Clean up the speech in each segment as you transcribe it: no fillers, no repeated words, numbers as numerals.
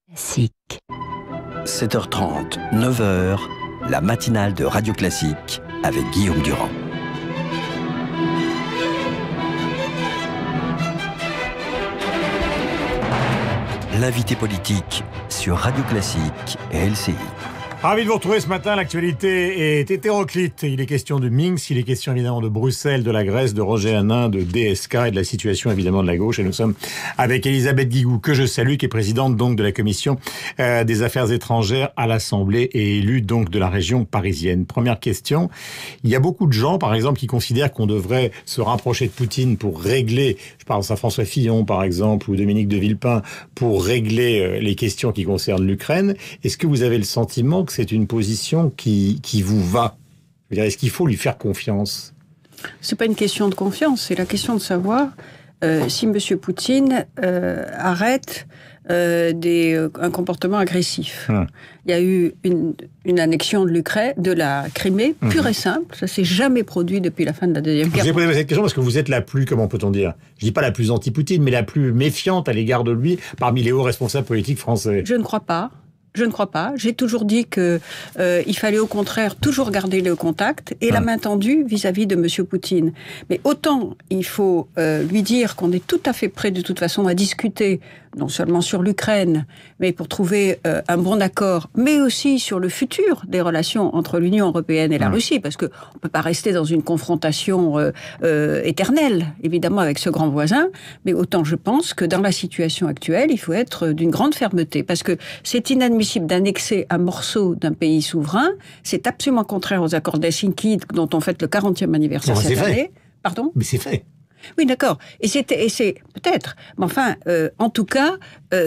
Classique. 7h30, 9h, la matinale de Radio Classique avec Guillaume Durand. L'invité politique sur Radio Classique et LCI. Ravi de vous retrouver ce matin. L'actualité est hétéroclite. Il est question de Minsk, il est question évidemment de Bruxelles, de la Grèce, de Roger Hanin, de DSK et de la situation évidemment de la gauche. Et nous sommes avec Elisabeth Guigou, que je salue, qui est présidente donc de la commission des affaires étrangères à l'Assemblée et élue donc de la région parisienne. Première question. Il y a beaucoup de gens, par exemple, qui considèrent qu'on devrait se rapprocher de Poutine pour régler, je pense à François Fillon par exemple, ou Dominique de Villepin, pour régler les questions qui concernent l'Ukraine. Est-ce que vous avez le sentiment que c'est une position qui vous va? Je veux dire, est-ce qu'il faut lui faire confiance? C'est pas une question de confiance, c'est la question de savoir si M. Poutine arrête un comportement agressif. Il y a eu une annexion de l'Ukraine, de la Crimée, pure et simple. Ça s'est jamais produit depuis la fin de la Deuxième Guerre. Je vous ai posé cette question parce que vous êtes la plus, comment peut-on dire, je dis pas la plus anti-Poutine, mais la plus méfiante à l'égard de lui parmi les hauts responsables politiques français. Je ne crois pas. Je ne crois pas. J'ai toujours dit que il fallait au contraire toujours garder le contact et la main tendue vis-à-vis de M. Poutine. Mais autant il faut lui dire qu'on est tout à fait prêt de toute façon à discuter, non seulement sur l'Ukraine, mais pour trouver un bon accord, mais aussi sur le futur des relations entre l'Union européenne et la Russie, parce qu'on ne peut pas rester dans une confrontation éternelle, évidemment, avec ce grand voisin, mais autant je pense que dans la situation actuelle, il faut être d'une grande fermeté, parce que c'est inadmissible d'annexer un morceau d'un pays souverain, c'est absolument contraire aux accords d'Helsinki, dont on fête le 40e anniversaire cette année. Pardon ? Mais c'est fait. Oui, d'accord. Et c'est peut-être. Mais enfin, en tout cas,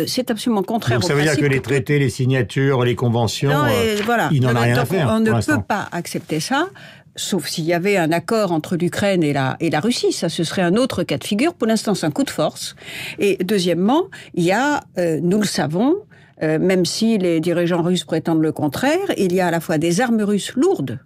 c'est absolument contraire au principe. Donc ça veut dire que les traités, les signatures, les conventions, voilà. Il n'en a rien à faire. On ne peut pas accepter ça. Sauf s'il y avait un accord entre l'Ukraine et la Russie. Ça, ce serait un autre cas de figure. Pour l'instant, c'est un coup de force. Et deuxièmement, il y a, nous le savons, même si les dirigeants russes prétendent le contraire, il y a à la fois des armes russes lourdes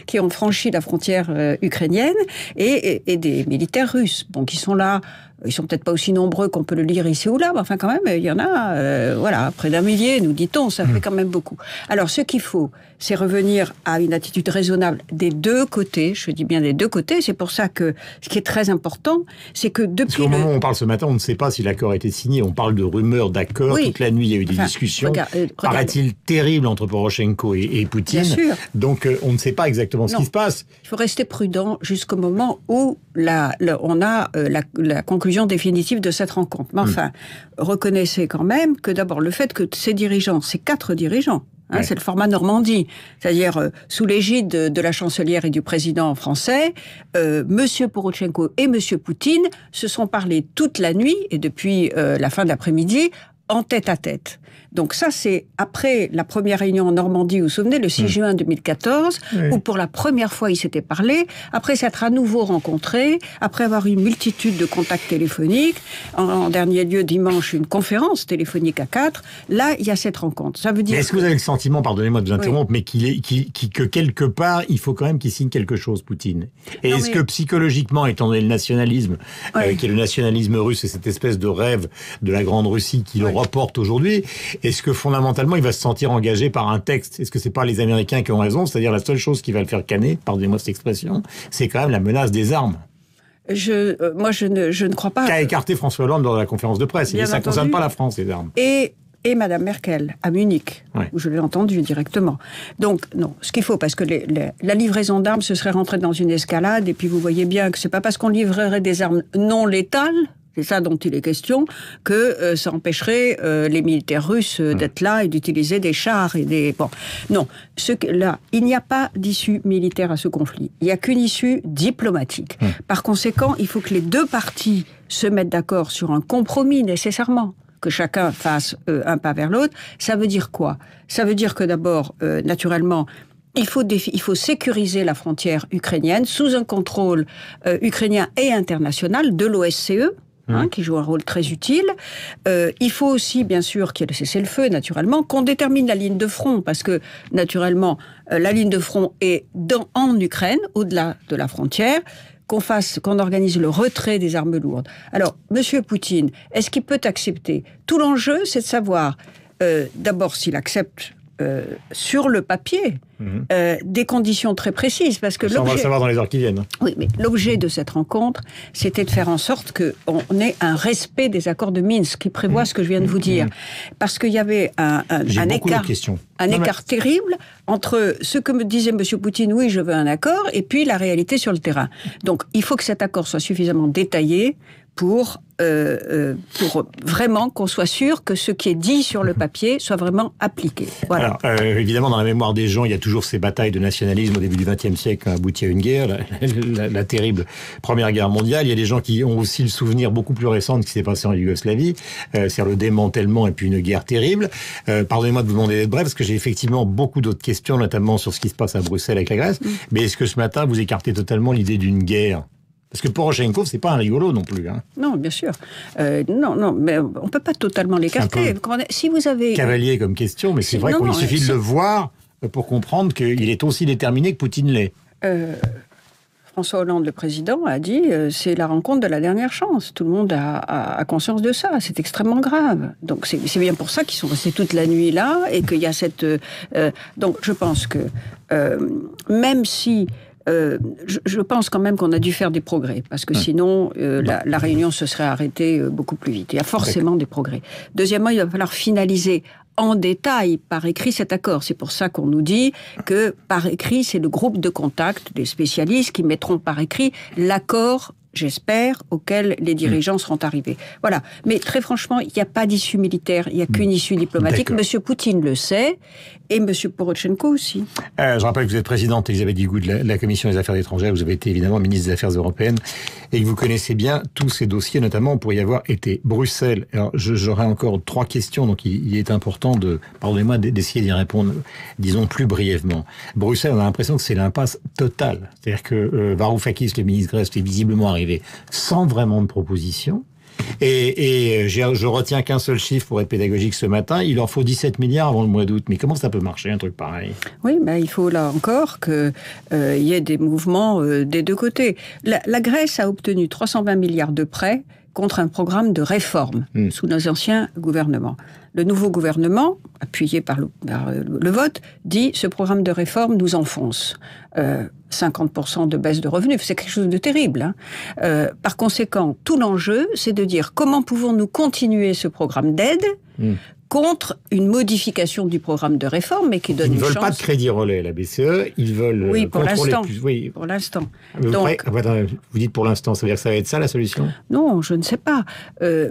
qui ont franchi la frontière ukrainienne et des militaires russes qui sont là. Ils sont peut-être pas aussi nombreux qu'on peut le lire ici ou là, mais enfin quand même, il y en a près d'un millier, nous dit-on, ça fait quand même beaucoup. Alors ce qu'il faut, c'est revenir à une attitude raisonnable des deux côtés, je dis bien des deux côtés, c'est pour ça que ce qui est très important, c'est que depuis... Parce qu'au moment où on parle ce matin, on ne sait pas si l'accord a été signé, on parle de rumeurs d'accord, toute la nuit il y a eu des discussions, paraît-il terribles entre Poroshenko et Poutine, bien sûr. Donc on ne sait pas exactement ce qui se passe. Il faut rester prudent jusqu'au moment où on a la conclusion définitive de cette rencontre. Mais enfin, reconnaissez quand même que d'abord le fait que ces dirigeants, ces 4 dirigeants, c'est le format Normandie, c'est-à-dire sous l'égide de la chancelière et du président français, Monsieur Poroshenko et Monsieur Poutine se sont parlé toute la nuit et depuis la fin de l'après-midi en tête à tête. Donc ça, c'est après la première réunion en Normandie, vous vous souvenez, le 6 juin 2014, où pour la première fois ils s'étaient parlé, après s'être à nouveau rencontrés, après avoir eu une multitude de contacts téléphoniques, en dernier lieu dimanche une conférence téléphonique à 4, là il y a cette rencontre. Ça veut dire. Mais est-ce que vous avez le sentiment, pardonnez-moi de vous interrompre, mais que quelque part il faut quand même qu'il signe quelque chose, Poutine? Et est-ce que psychologiquement, étant donné le nationalisme, qui est le nationalisme russe et cette espèce de rêve de la grande Russie qui le reporte aujourd'hui, est-ce que fondamentalement il va se sentir engagé par un texte? Est-ce que c'est pas les Américains qui ont raison? C'est-à-dire la seule chose qui va le faire canner, pardonnez-moi cette expression, c'est quand même la menace des armes. Moi je ne crois pas. Qu'a écarté François Hollande lors de la conférence de presse. Ça ne concerne pas la France, les armes. Et Madame Merkel, à Munich, où je l'ai entendu directement. Donc, non, ce qu'il faut, parce que la livraison d'armes, ce serait rentrer dans une escalade, et puis vous voyez bien que c'est pas parce qu'on livrerait des armes non létales, c'est ça dont il est question, que ça empêcherait les militaires russes d'être là et d'utiliser des chars et des... Bon, non. Là, il n'y a pas d'issue militaire à ce conflit. Il n'y a qu'une issue diplomatique. Par conséquent, il faut que les deux parties se mettent d'accord sur un compromis, nécessairement, que chacun fasse un pas vers l'autre. Ça veut dire quoi? Ça veut dire que d'abord, naturellement, il faut sécuriser la frontière ukrainienne sous un contrôle ukrainien et international de l'OSCE, qui joue un rôle très utile. Il faut aussi, bien sûr, qu'il y ait le cessez-le-feu, naturellement, qu'on détermine la ligne de front, parce que, naturellement, la ligne de front est en Ukraine, au-delà de la frontière, qu'on organise le retrait des armes lourdes. Alors, Monsieur Poutine, est-ce qu'il peut accepter? Tout l'enjeu, c'est de savoir d'abord s'il accepte sur le papier des conditions très précises. Parce que ça, on va le savoir dans les heures qui viennent. Oui, mais l'objet de cette rencontre, c'était de faire en sorte qu'on ait un respect des accords de Minsk qui prévoit ce que je viens de vous dire. Parce qu'il y avait un écart terrible entre ce que me disait M. Poutine, oui, je veux un accord, et puis la réalité sur le terrain. Donc, il faut que cet accord soit suffisamment détaillé pour vraiment qu'on soit sûr que ce qui est dit sur le papier soit vraiment appliqué. Voilà. Alors, évidemment, dans la mémoire des gens, il y a toujours ces batailles de nationalisme au début du XXe siècle qui ont abouti à une guerre, la terrible Première Guerre mondiale. Il y a des gens qui ont aussi le souvenir beaucoup plus récent de ce qui s'est passé en Yougoslavie, c'est-à-dire le démantèlement et puis une guerre terrible. Pardonnez-moi de vous demander d'être bref, parce que j'ai effectivement beaucoup d'autres questions, notamment sur ce qui se passe à Bruxelles avec la Grèce. Mais est-ce que ce matin, vous écartez totalement l'idée d'une guerre ? Parce que Poroshenko, c'est pas un rigolo non plus. Hein. Non, bien sûr. Non, mais on peut pas totalement l'écarter. Si vous avez cavalier comme question, mais c'est vrai qu'il suffit de le voir pour comprendre qu'il est aussi déterminé que Poutine l'est. François Hollande, le président, a dit c'est la rencontre de la dernière chance. Tout le monde a conscience de ça. C'est extrêmement grave. Donc c'est bien pour ça qu'ils sont restés toute la nuit là et qu'il y a cette. Donc je pense que même si je pense quand même qu'on a dû faire des progrès, parce que sinon, la réunion se serait arrêtée beaucoup plus vite. Il y a forcément des progrès. Deuxièmement, il va falloir finaliser en détail, par écrit, cet accord. C'est pour ça qu'on nous dit que, par écrit, c'est le groupe de contact des spécialistes qui mettront par écrit l'accord, j'espère, auquel les dirigeants seront arrivés. Voilà. Mais très franchement, il n'y a pas d'issue militaire, il n'y a qu'une issue diplomatique. Monsieur Poutine le sait, et Monsieur Poroshenko aussi. Je rappelle que vous êtes présidente, Elisabeth Guigou, de la Commission des Affaires étrangères. Vous avez été évidemment ministre des Affaires européennes et que vous connaissez bien tous ces dossiers, notamment pour y avoir été. Bruxelles, alors j'aurai encore 3 questions, donc il est important pardonnez-moi, d'essayer d'y répondre, disons, plus brièvement. Bruxelles, on a l'impression que c'est l'impasse totale. C'est-à-dire que Varoufakis, le ministre grec, est visiblement arrivé sans vraiment de proposition. Et je retiens qu'un seul chiffre pour être pédagogique ce matin, il leur faut 17 milliards avant le mois d'août. Mais comment ça peut marcher, un truc pareil ? Oui, il faut là encore qu'il y ait des mouvements des deux côtés. La Grèce a obtenu 320 milliards de prêts contre un programme de réforme sous nos anciens gouvernements. Le nouveau gouvernement, appuyé par le vote, dit ce programme de réforme nous enfonce. 50% de baisse de revenus, c'est quelque chose de terrible. Par conséquent, tout l'enjeu, c'est de dire comment pouvons-nous continuer ce programme d'aide contre une modification du programme de réforme, mais qui donne une chance. Ils ne veulent pas de crédit relais, la BCE, ils veulent contrôler plus. Oui, pour l'instant. Donc, vous dites pour l'instant, ça veut dire que ça va être ça la solution ? Non, je ne sais pas.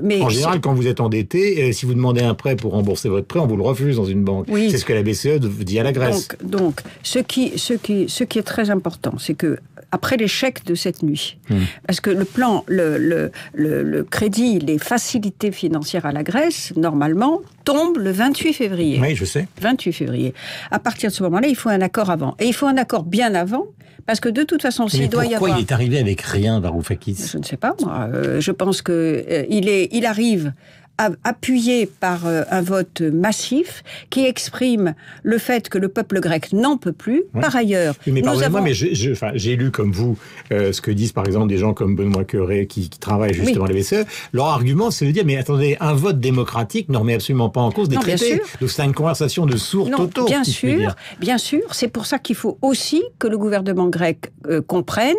Mais en général, quand vous êtes endetté, si vous demandez un prêt pour rembourser votre prêt, on vous le refuse dans une banque. Oui. C'est ce que la BCE dit à la Grèce. Donc ce qui est très important, c'est que après l'échec de cette nuit, parce que le plan, le crédit, les facilités financières à la Grèce, normalement, tombe le 28 février. Oui, je sais. 28 février. À partir de ce moment-là, il faut un accord avant. Et il faut un accord bien avant, parce que de toute façon, s'il doit y avoir... Pourquoi il est arrivé avec rien, Varoufakis ? Je ne sais pas, moi. Je pense qu'il arrive appuyé par un vote massif qui exprime le fait que le peuple grec n'en peut plus. Par ailleurs, mais pardonnez-moi, mais j'ai lu comme vous ce que disent par exemple des gens comme Benoît Cœuré qui travaillent justement à la BCE. Leur argument, c'est de dire, mais attendez, un vote démocratique ne remet absolument pas en cause des traités. Donc c'est une conversation de sourds totaux. Bien sûr. C'est pour ça qu'il faut aussi que le gouvernement grec comprenne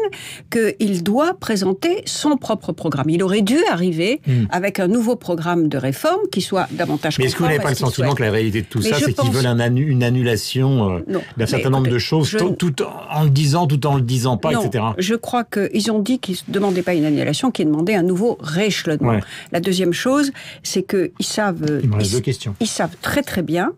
qu'il doit présenter son propre programme. Il aurait dû arriver avec un nouveau programme de réforme qui soit davantage conforme. Mais est-ce que vous n'avez pas le sentiment que la réalité de tout ça, c'est qu'ils veulent une annulation d'un certain nombre de choses, tout en le disant pas, etc. Je crois qu'ils ont dit qu'ils ne demandaient pas une annulation, qu'ils demandaient un nouveau rééchelonnement. Ouais. La deuxième chose, c'est qu'ils savent... Il me reste 2 questions. Ils savent très très bien...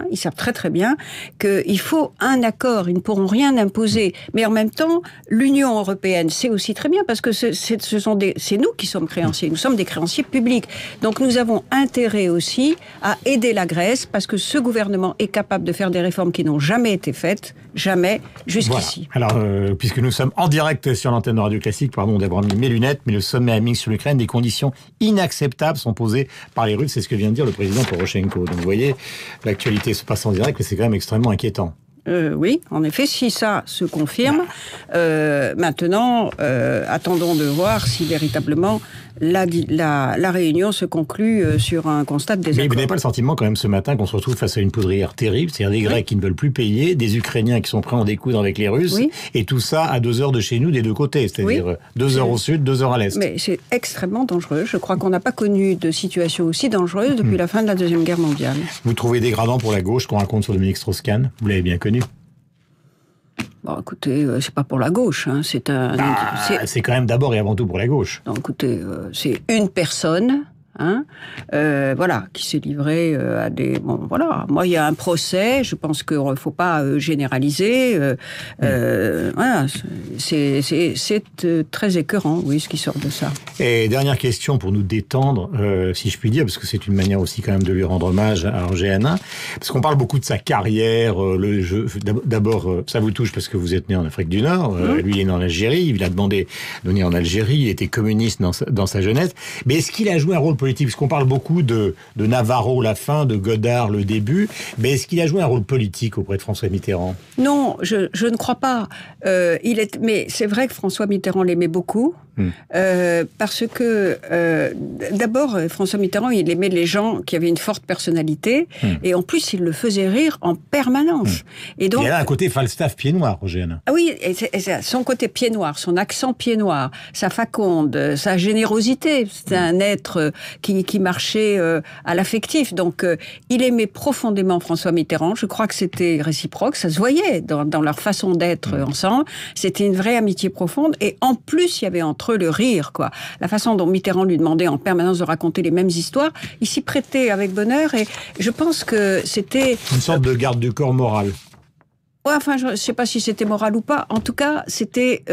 ils savent très très bien qu'il faut un accord, ils ne pourront rien imposer. Mais en même temps, l'Union européenne sait aussi très bien, parce que c'est nous qui sommes créanciers, nous sommes des créanciers publics. Donc nous avons intérêt aussi à aider la Grèce, parce que ce gouvernement est capable de faire des réformes qui n'ont jamais été faites, jamais jusqu'ici. Voilà. Alors, puisque nous sommes en direct sur l'antenne de Radio Classique, pardon d'avoir mis mes lunettes, mais le sommet à Minsk sur l'Ukraine, des conditions inacceptables sont posées par les Russes, c'est ce que vient de dire le président Poroshenko. Donc vous voyez, l'actualité se passe en direct, mais c'est quand même extrêmement inquiétant. Oui, en effet, si ça se confirme, maintenant, attendons de voir si véritablement la réunion se conclut sur un constat de désaccord. Mais vous n'avez pas le sentiment quand même ce matin qu'on se retrouve face à une poudrière terrible, c'est-à-dire des Grecs qui ne veulent plus payer, des Ukrainiens qui sont prêts à en découdre avec les Russes, et tout ça à 2 heures de chez nous des deux côtés, c'est-à-dire 2 heures au sud, 2 heures à l'est. Mais c'est extrêmement dangereux. Je crois qu'on n'a pas connu de situation aussi dangereuse depuis la fin de la Deuxième Guerre mondiale. Vous trouvez dégradant pour la gauche qu'on raconte sur Dominique Strauss-Kahn? Vous l'avez bien connu. Bon, écoutez, c'est pas pour la gauche. Hein. C'est quand même d'abord et avant tout pour la gauche. Non, écoutez, c'est une personne... voilà, qui s'est livré à des... Bon, voilà. Moi, il y a un procès, je pense qu'il ne faut pas généraliser. Voilà, c'est très écœurant, oui, ce qui sort de ça. Et dernière question pour nous détendre, si je puis dire, parce que c'est une manière aussi quand même de lui rendre hommage à Roger Hanin, parce qu'on parle beaucoup de sa carrière, le jeu. D'abord, ça vous touche parce que vous êtes né en Afrique du Nord, lui il est né en Algérie, il a demandé de venir en Algérie, il était communiste dans sa jeunesse, mais est-ce qu'il a joué un rôle politique? Parce qu'on parle beaucoup de Navarro la fin, de Godard le début, mais est-ce qu'il a joué un rôle politique auprès de François Mitterrand? Non, je ne crois pas. Mais c'est vrai que François Mitterrand l'aimait beaucoup, parce que d'abord, François Mitterrand, il aimait les gens qui avaient une forte personnalité, et en plus, il le faisait rire en permanence. Et donc, il a un côté Falstaff pied noir, Roger Hanin. Ah oui, son côté pied noir, son accent pied noir, sa faconde, sa générosité, c'est un être qui marchait à l'affectif. Donc, il aimait profondément François Mitterrand. Je crois que c'était réciproque. Ça se voyait dans leur façon d'être ensemble. C'était une vraie amitié profonde. Et en plus, il y avait entre eux le rire, quoi. La façon dont Mitterrand lui demandait en permanence de raconter les mêmes histoires, il s'y prêtait avec bonheur. Et je pense que c'était... une sorte de garde du corps moral. Ouais, enfin, je ne sais pas si c'était moral ou pas. En tout cas, c'était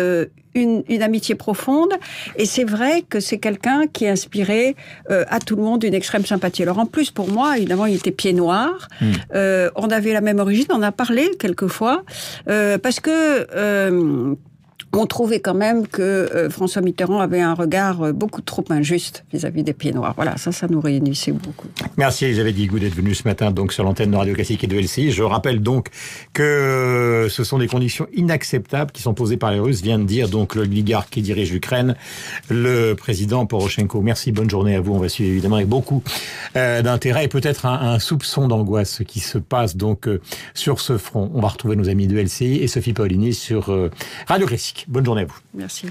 une amitié profonde. Et c'est vrai que c'est quelqu'un qui inspirait à tout le monde une extrême sympathie. Alors en plus, pour moi, évidemment, il était pied noir. On avait la même origine, on en a parlé quelquefois. Parce que... on trouvait quand même que François Mitterrand avait un regard beaucoup trop injuste vis-à-vis des pieds noirs. Voilà, ça nous réunissait beaucoup. Merci Elisabeth Guigou d'être venue ce matin donc sur l'antenne de Radio Classique et de LCI. Je rappelle donc que ce sont des conditions inacceptables qui sont posées par les Russes, vient de dire donc l'oligarque qui dirige l'Ukraine, le président Poroshenko. Merci, bonne journée à vous. On va suivre évidemment avec beaucoup d'intérêt et peut-être un soupçon d'angoisse ce qui se passe donc sur ce front. On va retrouver nos amis de LCI et Sophie Paolini sur Radio Classique. Bonne journée à vous. Merci.